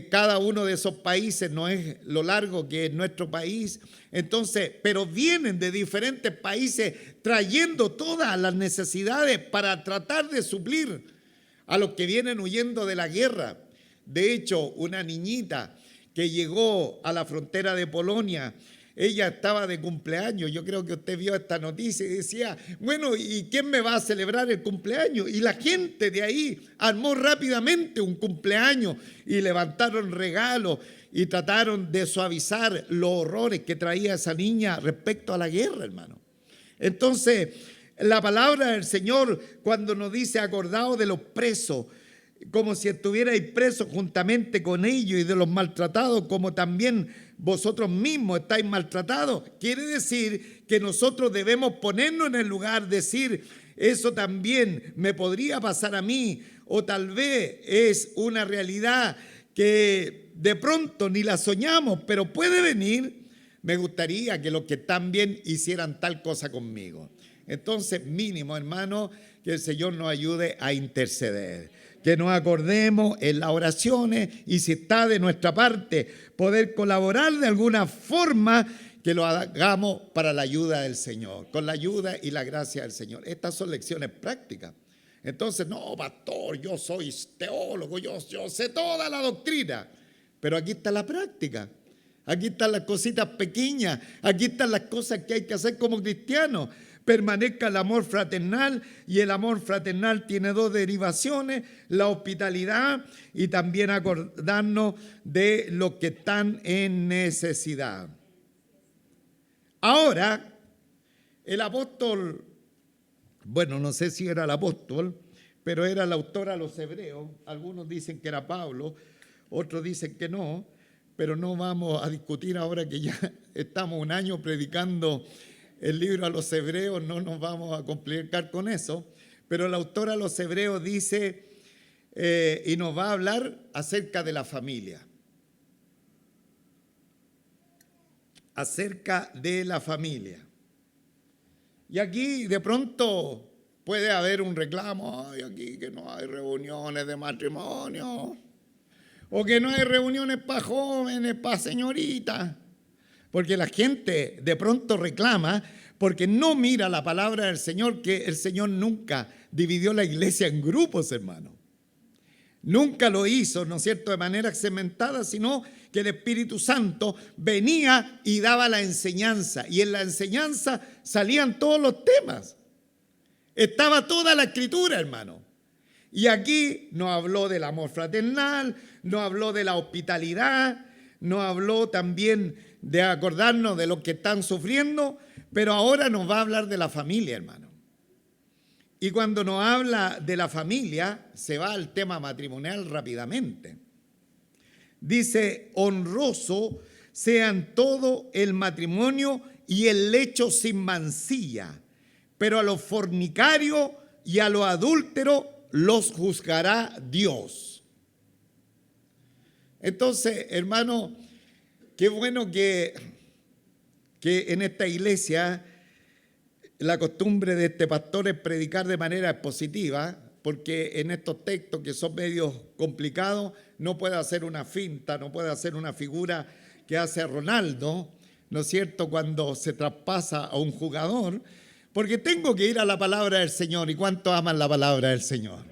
Cada uno de esos países no es lo largo que es nuestro país. Entonces, pero vienen de diferentes países trayendo todas las necesidades para tratar de suplir a los que vienen huyendo de la guerra. De hecho, una niñita que llegó a la frontera de Polonia, ella estaba de cumpleaños. Yo creo que usted vio esta noticia y decía, bueno, ¿y quién me va a celebrar el cumpleaños? Y la gente de ahí armó rápidamente un cumpleaños y levantaron regalos y trataron de suavizar los horrores que traía esa niña respecto a la guerra, hermano. Entonces, la palabra del Señor cuando nos dice acordaos de los presos, como si estuvierais presos juntamente con ellos, y de los maltratados como también vosotros mismos estáis maltratados, quiere decir que nosotros debemos ponernos en el lugar, decir, eso también me podría pasar a mí, o tal vez es una realidad que de pronto ni la soñamos, pero puede venir. Me gustaría que los que están bien hicieran tal cosa conmigo. Entonces, mínimo, hermano, que el Señor nos ayude a interceder, que nos acordemos en las oraciones y si está de nuestra parte poder colaborar de alguna forma, que lo hagamos para la ayuda del Señor, con la ayuda y la gracia del Señor. Estas son lecciones prácticas. Entonces, no, pastor, yo soy teólogo, yo sé toda la doctrina, pero aquí está la práctica. Aquí están las cositas pequeñas, aquí están las cosas que hay que hacer como cristianos. Permanezca el amor fraternal, y el amor fraternal tiene dos derivaciones, la hospitalidad y también acordarnos de los que están en necesidad. Ahora, el apóstol, bueno, no sé si era el apóstol, pero era el autor a los Hebreos. Algunos dicen que era Pablo, otros dicen que no, pero no vamos a discutir ahora que ya estamos un año predicando el libro a los Hebreos, no nos vamos a complicar con eso, pero el autor a los Hebreos dice y nos va a hablar acerca de la familia. Acerca de la familia. Y aquí de pronto puede haber un reclamo, ay, aquí que no hay reuniones de matrimonio, o que no hay reuniones para jóvenes, para señoritas, porque la gente de pronto reclama porque no mira la palabra del Señor, que el Señor nunca dividió la iglesia en grupos, hermano. Nunca lo hizo, ¿no es cierto?, de manera segmentada, sino que el Espíritu Santo venía y daba la enseñanza. Y en la enseñanza salían todos los temas. Estaba toda la Escritura, hermano. Y aquí nos habló del amor fraternal, nos habló de la hospitalidad, nos habló también de acordarnos de los que están sufriendo, pero ahora nos va a hablar de la familia, hermano. Y cuando nos habla de la familia, se va al tema matrimonial rápidamente. Dice, honroso sean todo el matrimonio y el lecho sin mancilla, pero a los fornicarios y a los adúlteros los juzgará Dios. Entonces, hermano, qué bueno que en esta iglesia la costumbre de este pastor es predicar de manera expositiva, porque en estos textos que son medios complicados no puede hacer una finta, no puede hacer una figura que hace Ronaldo, ¿no es cierto?, cuando se traspasa a un jugador, porque tengo que ir a la palabra del Señor. ¿Y cuántos aman la palabra del Señor?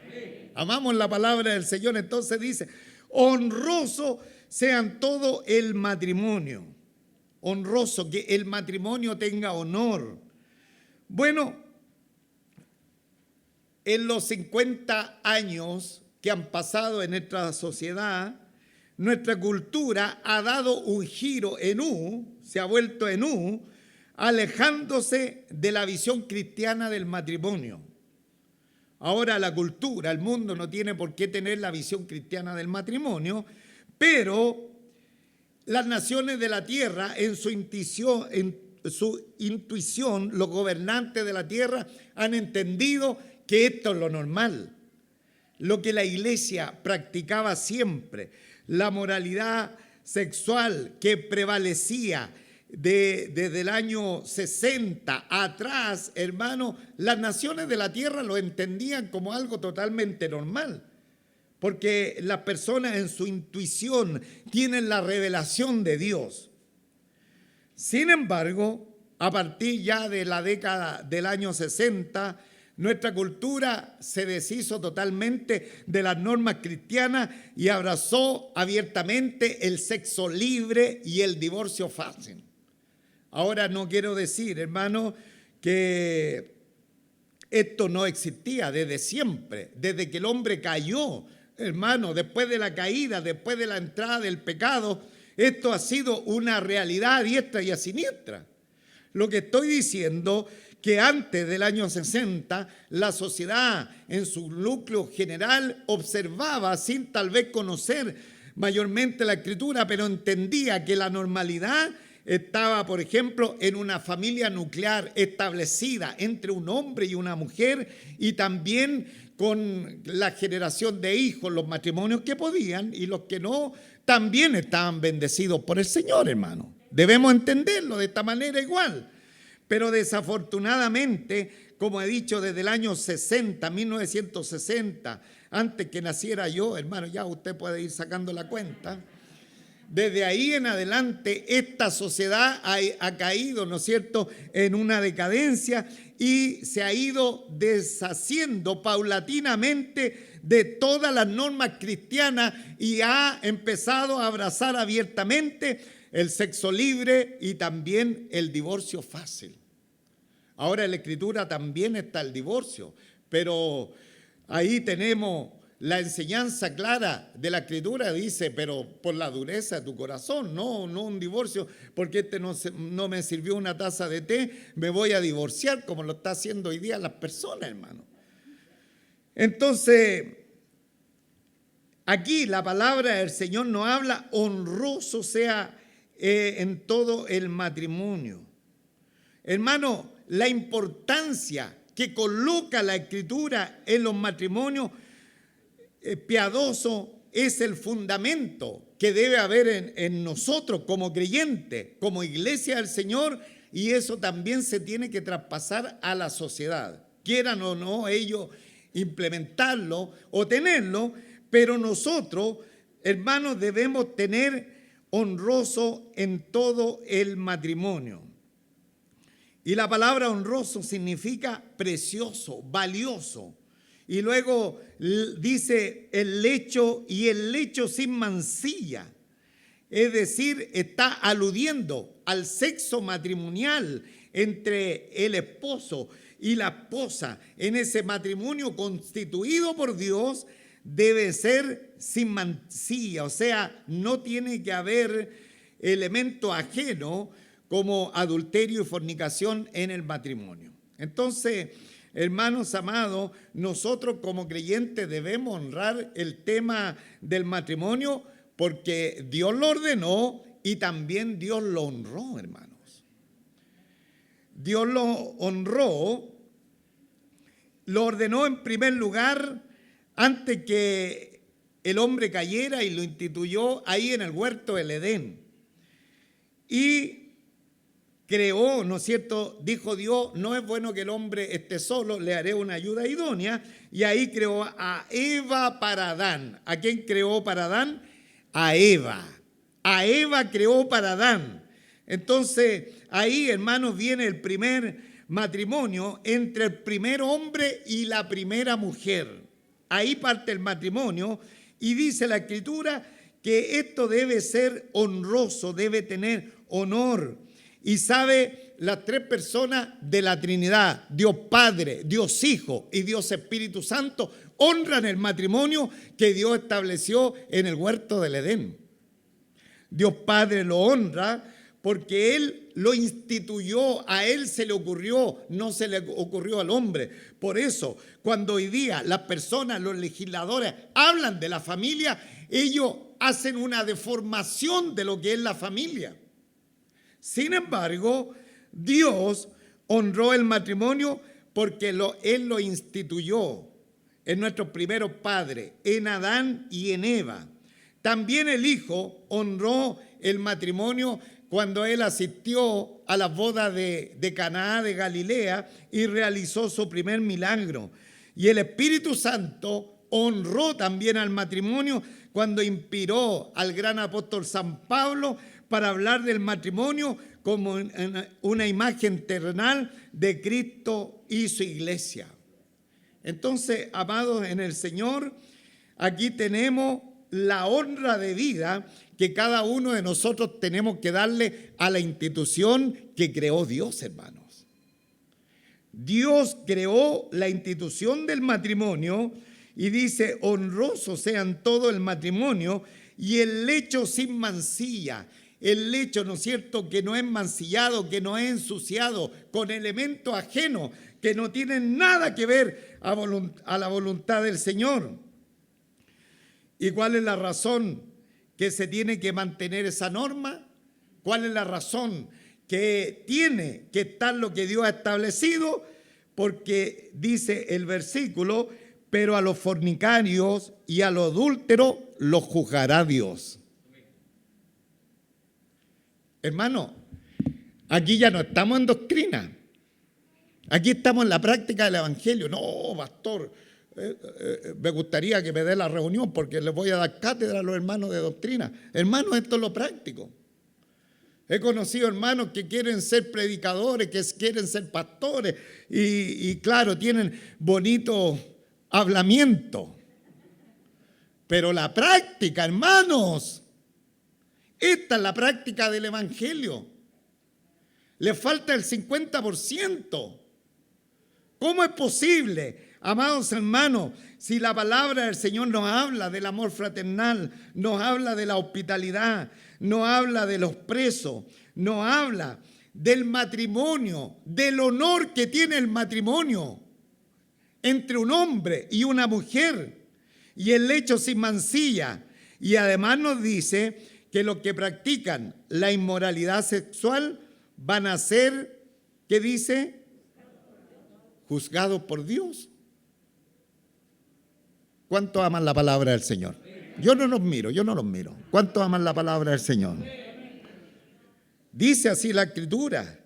Amamos la palabra del Señor. Entonces dice, honroso sean todo el matrimonio. Honroso, que el matrimonio tenga honor. Bueno, en los 50 años que han pasado en nuestra sociedad, nuestra cultura ha dado un giro en U, se ha vuelto en U, alejándose de la visión cristiana del matrimonio. Ahora la cultura, el mundo no tiene por qué tener la visión cristiana del matrimonio, pero las naciones de la tierra, en su intuición, los gobernantes de la tierra han entendido que esto es lo normal. Lo que la iglesia practicaba siempre, la moralidad sexual que prevalecía desde el año 60 atrás, hermano, las naciones de la tierra lo entendían como algo totalmente normal. Porque las personas en su intuición tienen la revelación de Dios. Sin embargo, a partir ya de la década del año 60, nuestra cultura se deshizo totalmente de las normas cristianas y abrazó abiertamente el sexo libre y el divorcio fácil. Ahora no quiero decir, hermano, que esto no existía desde siempre, desde que el hombre cayó. Hermano, después de la caída, después de la entrada del pecado, esto ha sido una realidad a diestra y a siniestra. Lo que estoy diciendo, que antes del año 60, la sociedad en su núcleo general observaba, sin tal vez conocer mayormente la Escritura, pero entendía que la normalidad estaba, por ejemplo, en una familia nuclear establecida entre un hombre y una mujer, y también con la generación de hijos, los matrimonios que podían y los que no, también estaban bendecidos por el Señor, hermano. Debemos entenderlo de esta manera igual. Pero desafortunadamente, como he dicho, desde el año 60, 1960, antes que naciera yo, hermano, ya usted puede ir sacando la cuenta. Desde ahí en adelante, esta sociedad ha caído, ¿no es cierto?, en una decadencia y se ha ido deshaciendo paulatinamente de todas las normas cristianas y ha empezado a abrazar abiertamente el sexo libre y también el divorcio fácil. Ahora en la Escritura también está el divorcio, pero ahí tenemos la enseñanza clara de la Escritura, dice, pero por la dureza de tu corazón, no un divorcio, porque no me sirvió una taza de té, me voy a divorciar, como lo está haciendo hoy día las personas, hermano. Entonces, aquí la palabra del Señor nos habla, honroso sea en todo el matrimonio. Hermano, la importancia que coloca la Escritura en los matrimonios piadoso es el fundamento que debe haber en nosotros como creyentes, como iglesia del Señor, y eso también se tiene que traspasar a la sociedad. Quieran o no ellos implementarlo o tenerlo, pero nosotros, hermanos, debemos tener honroso en todo el matrimonio. Y la palabra honroso significa precioso, valioso. Y luego dice el lecho, y el lecho sin mancilla. Es decir, está aludiendo al sexo matrimonial entre el esposo y la esposa. En ese matrimonio constituido por Dios debe ser sin mancilla, o sea, no tiene que haber elemento ajeno como adulterio y fornicación en el matrimonio. Entonces, hermanos amados, nosotros como creyentes debemos honrar el tema del matrimonio porque Dios lo ordenó y también Dios lo honró, hermanos. Dios lo honró, lo ordenó en primer lugar antes que el hombre cayera y lo instituyó ahí en el huerto del Edén. Y creó, ¿no es cierto? Dijo Dios, no es bueno que el hombre esté solo, le haré una ayuda idónea. Y ahí creó a Eva para Adán. ¿A quién creó para Adán? A Eva. A Eva creó para Adán. Entonces, ahí, hermanos, viene el primer matrimonio entre el primer hombre y la primera mujer. Ahí parte el matrimonio y dice la Escritura que esto debe ser honroso, debe tener honor. Y sabe, las tres personas de la Trinidad, Dios Padre, Dios Hijo y Dios Espíritu Santo, honran el matrimonio que Dios estableció en el huerto del Edén. Dios Padre lo honra porque Él lo instituyó, a Él se le ocurrió, no se le ocurrió al hombre. Por eso, cuando hoy día las personas, los legisladores, hablan de la familia, ellos hacen una deformación de lo que es la familia. Sin embargo, Dios honró el matrimonio porque Él lo instituyó en nuestros primeros padres, en Adán y en Eva. También el Hijo honró el matrimonio cuando Él asistió a las bodas de Caná de Galilea y realizó su primer milagro. Y el Espíritu Santo honró también al matrimonio cuando inspiró al gran apóstol San Pablo para hablar del matrimonio como una imagen terrenal de Cristo y su iglesia. Entonces, amados en el Señor, aquí tenemos la honra de vida que cada uno de nosotros tenemos que darle a la institución que creó Dios, hermanos. Dios creó la institución del matrimonio y dice, honroso sean todo el matrimonio y el lecho sin mancilla. El lecho, ¿no es cierto?, que no es mancillado, que no es ensuciado con elementos ajenos, que no tienen nada que ver a la voluntad del Señor. ¿Y cuál es la razón que se tiene que mantener esa norma? ¿Cuál es la razón que tiene que estar lo que Dios ha establecido? Porque dice el versículo, pero a los fornicarios y a los adúlteros los juzgará Dios. Hermano, aquí ya no estamos en doctrina. Aquí estamos en la práctica del Evangelio. No, pastor, me gustaría que me dé la reunión porque les voy a dar cátedra a los hermanos de doctrina. Hermanos, esto es lo práctico. He conocido hermanos que quieren ser predicadores, que quieren ser pastores y claro, tienen bonito hablamiento. Pero la práctica, hermanos, esta es la práctica del Evangelio. Le falta el 50%. ¿Cómo es posible, amados hermanos, si la palabra del Señor nos habla del amor fraternal, nos habla de la hospitalidad, nos habla de los presos, nos habla del matrimonio, del honor que tiene el matrimonio entre un hombre y una mujer y el lecho sin mancilla? Y además nos dice que los que practican la inmoralidad sexual van a ser, ¿qué dice? Juzgados por Dios. ¿Cuántos aman la palabra del Señor? Yo no los miro. ¿Cuántos aman la palabra del Señor? Dice así la Escritura,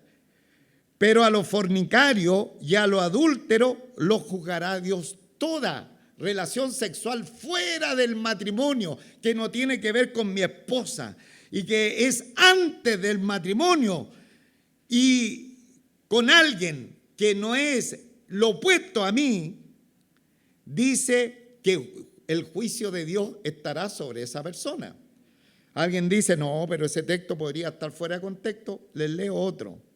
Pero a los fornicarios y a los adúlteros los juzgará Dios. Toda relación sexual fuera del matrimonio, que no tiene que ver con mi esposa y que es antes del matrimonio y con alguien que no es lo opuesto a mí, dice que el juicio de Dios estará sobre esa persona. Alguien dice, no, pero ese texto podría estar fuera de contexto. Les leo otro.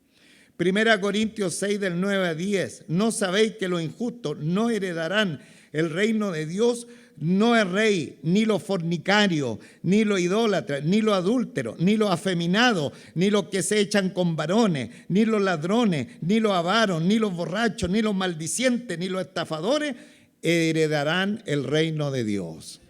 1 Corintios 6, del 9 a 10. ¿No sabéis que los injustos no heredarán el reino de Dios? No es rey, ni los fornicarios, ni los idólatras, ni los adúlteros, ni los afeminados, ni los que se echan con varones, ni los ladrones, ni los avaros, ni los borrachos, ni los maldicientes, ni los estafadores heredarán el reino de Dios.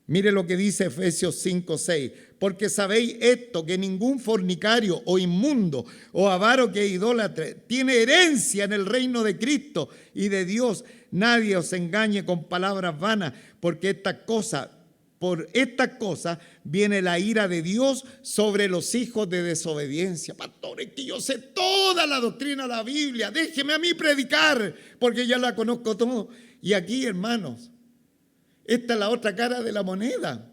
Mire lo que dice Efesios 5, 6. Porque sabéis esto, que ningún fornicario o inmundo o avaro que idólatre tiene herencia en el reino de Cristo y de Dios. Nadie os engañe con palabras vanas, porque por estas cosas viene la ira de Dios sobre los hijos de desobediencia. Pastores, que yo sé toda la doctrina de la Biblia, déjeme a mí predicar, porque ya la conozco todo. Y aquí, hermanos, esta es la otra cara de la moneda.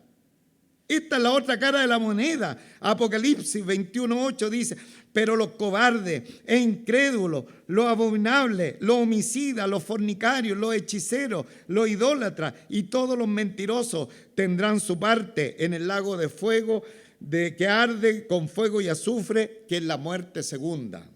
Esta es la otra cara de la moneda. Apocalipsis 21:8 dice, pero los cobardes e incrédulos, los abominables, los homicidas, los fornicarios, los hechiceros, los idólatras y todos los mentirosos tendrán su parte en el lago de fuego que arde con fuego y azufre, que es la muerte segunda.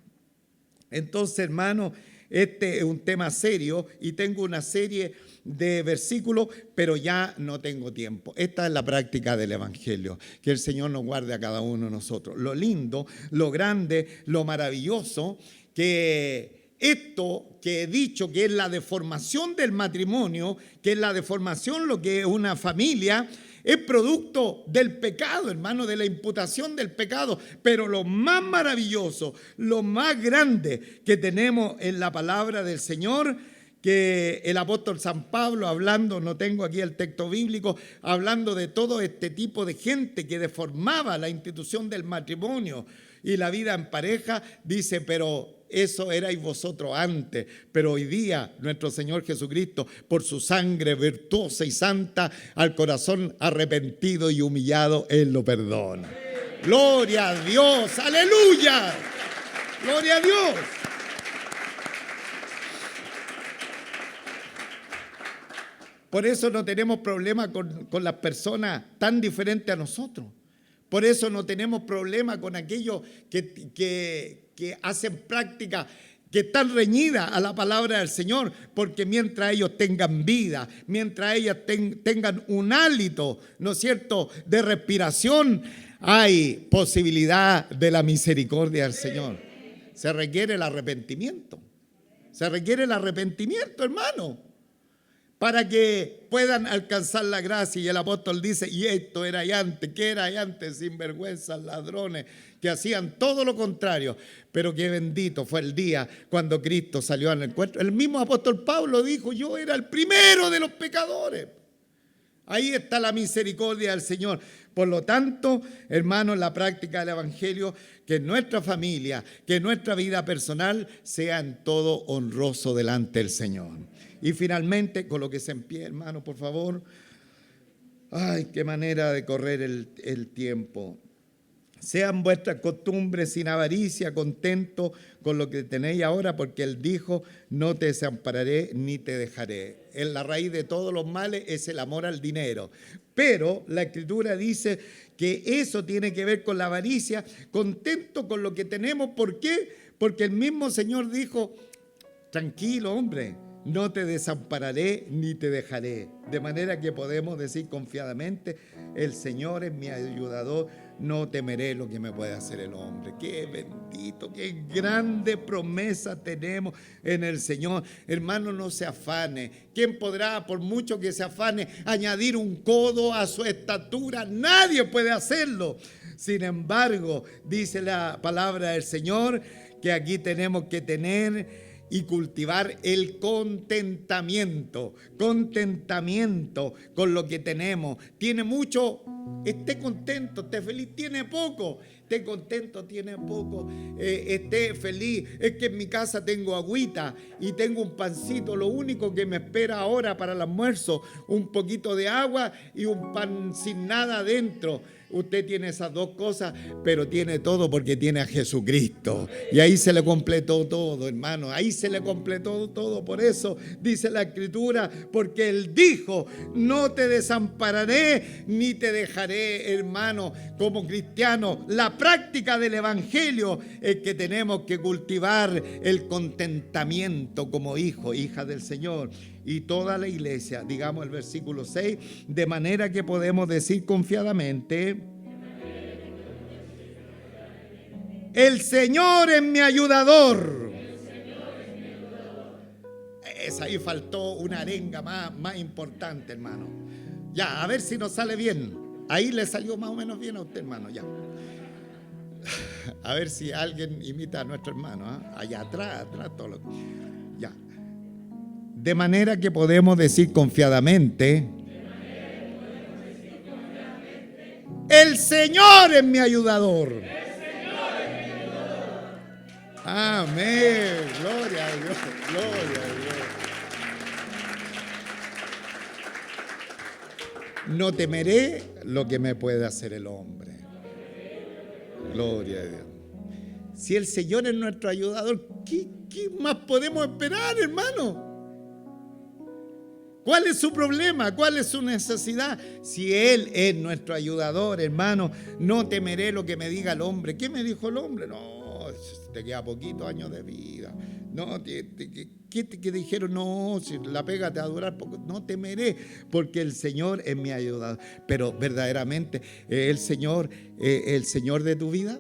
Entonces, hermano, este es un tema serio y tengo una serie de versículos, pero ya no tengo tiempo. Esta es la práctica del Evangelio. Que el Señor nos guarde a cada uno de nosotros. Lo lindo, lo grande, lo maravilloso, que esto que he dicho, que es la deformación del matrimonio, que es la deformación lo que es una familia, es producto del pecado, hermano, de la imputación del pecado. Pero lo más maravilloso, lo más grande que tenemos en la palabra del Señor, que el apóstol San Pablo hablando, no tengo aquí el texto bíblico, hablando de todo este tipo de gente que deformaba la institución del matrimonio y la vida en pareja, dice, pero eso erais vosotros antes, pero hoy día nuestro Señor Jesucristo, por su sangre virtuosa y santa, al corazón arrepentido y humillado, Él lo perdona. ¡Gloria a Dios! ¡Aleluya! ¡Gloria a Dios! Por eso no tenemos problema con las personas tan diferentes a nosotros. Por eso no tenemos problema con aquellos que hacen práctica que están reñidas a la palabra del Señor, porque mientras ellos tengan vida, mientras ellas tengan un hálito, ¿no es cierto?, de respiración, hay posibilidad de la misericordia del Señor. Se requiere el arrepentimiento. Se requiere el arrepentimiento, hermano, para que puedan alcanzar la gracia. Y el apóstol dice, y esto era antes, ¿qué era antes? Sinvergüenzas, ladrones, que hacían todo lo contrario. Pero qué bendito fue el día cuando Cristo salió al encuentro. El mismo apóstol Pablo dijo, yo era el primero de los pecadores. Ahí está la misericordia del Señor. Por lo tanto, hermanos, la práctica del Evangelio, que nuestra familia, que nuestra vida personal sea en todo honroso delante del Señor. Y finalmente, colóquese en pie, hermano, por favor. Ay, qué manera de correr el tiempo. Sean vuestras costumbres sin avaricia, contentos con lo que tenéis ahora, porque Él dijo, no te desampararé ni te dejaré. En la raíz de todos los males es el amor al dinero. Pero la Escritura dice que eso tiene que ver con la avaricia, contento con lo que tenemos. ¿Por qué? Porque el mismo Señor dijo, tranquilo, hombre, no te desampararé ni te dejaré. De manera que podemos decir confiadamente, el Señor es mi ayudador, no temeré lo que me puede hacer el hombre. Qué bendito, qué grande promesa tenemos en el Señor. Hermano, no se afane. ¿Quién podrá, por mucho que se afane, añadir un codo a su estatura? Nadie puede hacerlo. Sin embargo, dice la palabra del Señor, que aquí tenemos que tener y cultivar el contentamiento con lo que tenemos. Tiene mucho, esté contento, esté feliz. Tiene poco, esté contento, tiene poco, esté feliz. Es que en mi casa tengo agüita y tengo un pancito, lo único que me espera ahora para el almuerzo, un poquito de agua y un pan sin nada adentro. Usted tiene esas dos cosas, pero tiene todo porque tiene a Jesucristo. Y ahí se le completó todo, hermano. Ahí se le completó todo. Por eso dice la Escritura, porque Él dijo, no te desampararé ni te dejaré, hermano. Como cristiano, la práctica del Evangelio es que tenemos que cultivar el contentamiento como hijo, hija del Señor. Y toda la iglesia, digamos el versículo 6, de manera que podemos decir confiadamente, el Señor es mi ayudador. Ahí faltó una arenga más importante, hermano. Ya, a ver si nos sale bien. Ahí le salió más o menos bien a usted, hermano, ya. A ver si alguien imita a nuestro hermano, ¿eh? Allá atrás, todo lo... Ya. De manera que podemos decir confiadamente, el Señor es mi ayudador. Amén. Gloria a Dios. Gloria a Dios. No temeré lo que me puede hacer el hombre. Gloria a Dios. Si el Señor es nuestro ayudador, ¿qué más podemos esperar, hermano? ¿Cuál es su problema? ¿Cuál es su necesidad? Si Él es nuestro ayudador, hermano, no temeré lo que me diga el hombre. ¿Qué me dijo el hombre? No, te queda poquito años de vida. No, ¿qué dijeron? No, si la pega te va a durar poco. No temeré, porque el Señor es mi ayudador. Pero verdaderamente, ¿el Señor de tu vida?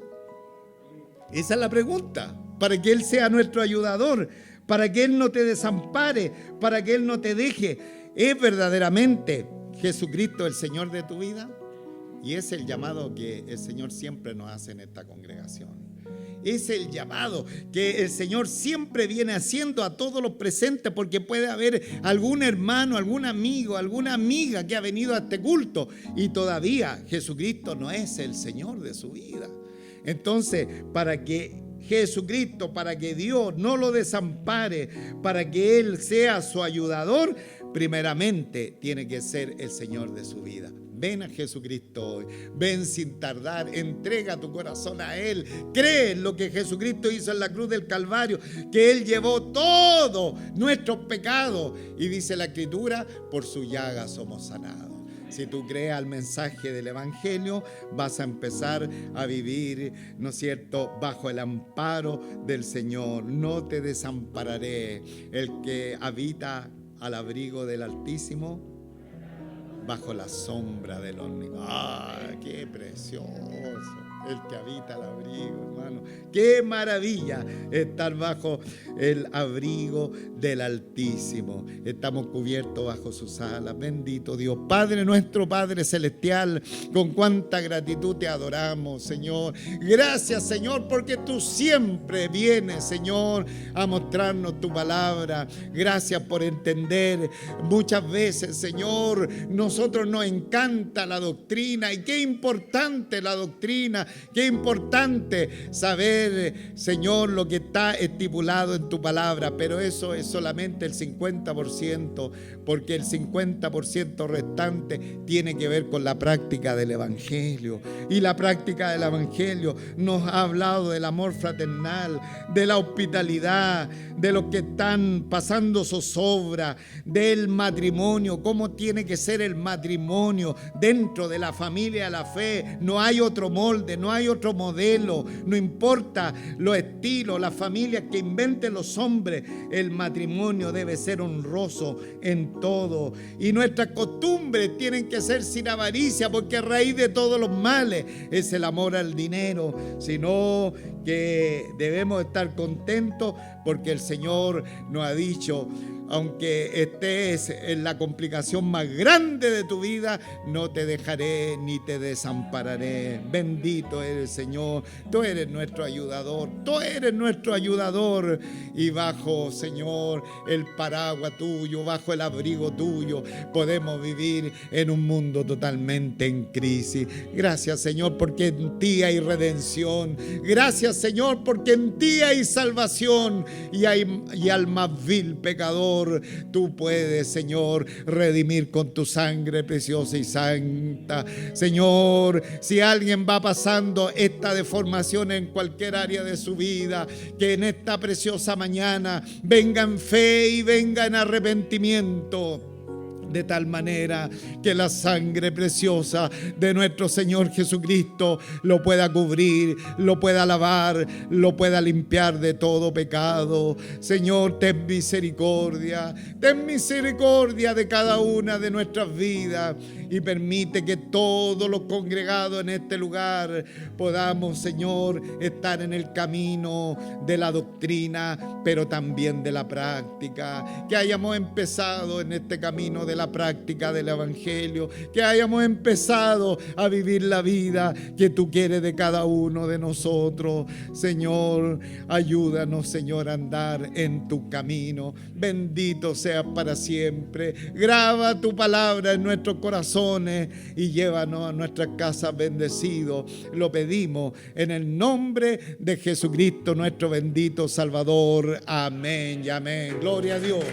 Esa es la pregunta. Para que Él sea nuestro ayudador, para que Él no te desampare, para que Él no te deje. ¿Es verdaderamente Jesucristo el Señor de tu vida? Y es el llamado que el Señor siempre nos hace en esta congregación. Es el llamado que el Señor siempre viene haciendo a todos los presentes, porque puede haber algún hermano, algún amigo, alguna amiga que ha venido a este culto y todavía Jesucristo no es el Señor de su vida. Entonces, para que Jesucristo, para que Dios no lo desampare, para que Él sea su ayudador, primeramente tiene que ser el Señor de su vida. Ven a Jesucristo hoy, ven sin tardar, entrega tu corazón a Él, cree en lo que Jesucristo hizo en la cruz del Calvario, que Él llevó todos nuestros pecados y dice la Escritura, por su llaga somos sanados. Si tú crees al mensaje del Evangelio, vas a empezar a vivir, ¿no es cierto?, bajo el amparo del Señor. No te desampararé. El que habita al abrigo del Altísimo, bajo la sombra del Omnipotente. ¡Ah, qué precioso! El que habita al abrigo, hermano. ¡Qué maravilla estar bajo el abrigo del Altísimo! Estamos cubiertos bajo sus alas. Bendito Dios. Padre nuestro, Padre celestial, con cuánta gratitud te adoramos, Señor. Gracias, Señor, porque tú siempre vienes, Señor, a mostrarnos tu palabra. Gracias por entender. Muchas veces, Señor, nosotros nos encanta la doctrina. Y qué importante la doctrina. Qué importante saber, Señor, lo que está estipulado en tu palabra, pero eso es solamente el 50%, porque el 50% restante tiene que ver con la práctica del Evangelio. Y la práctica del Evangelio nos ha hablado del amor fraternal, de la hospitalidad, de los que están pasando zozobra, del matrimonio, cómo tiene que ser el matrimonio dentro de la familia de la fe. No hay otro molde, no hay otro modelo, no importa los estilos, las familias que inventen los hombres, el matrimonio debe ser honroso en todo. Y nuestras costumbres tienen que ser sin avaricia, porque a raíz de todos los males es el amor al dinero, sino que debemos estar contentos porque el Señor nos ha dicho, aunque estés en la complicación más grande de tu vida, no te dejaré ni te desampararé. Bendito eres, Señor. Tú eres nuestro ayudador. Tú eres nuestro ayudador. Y bajo, Señor, el paraguas tuyo, bajo el abrigo tuyo, podemos vivir en un mundo totalmente en crisis. Gracias, Señor, porque en ti hay redención. Gracias, Señor, porque en ti hay salvación. Y al más vil pecador, tú puedes, Señor, redimir con tu sangre preciosa y santa. Señor, si alguien va pasando esta deformación en cualquier área de su vida, que en esta preciosa mañana venga en fe y venga en arrepentimiento, de tal manera que la sangre preciosa de nuestro Señor Jesucristo lo pueda cubrir, lo pueda lavar, lo pueda limpiar de todo pecado. Señor, ten misericordia de cada una de nuestras vidas y permite que todos los congregados en este lugar podamos, Señor, estar en el camino de la doctrina, pero también de la práctica, que hayamos empezado en este camino de la práctica del Evangelio, que hayamos empezado a vivir la vida que tú quieres de cada uno de nosotros. Señor, ayúdanos, Señor, a andar en tu camino. Bendito seas para siempre. Graba tu palabra en nuestros corazones y llévanos a nuestras casas bendecidos. Lo pedimos en el nombre de Jesucristo, nuestro bendito Salvador. Amén y amén. Gloria a Dios.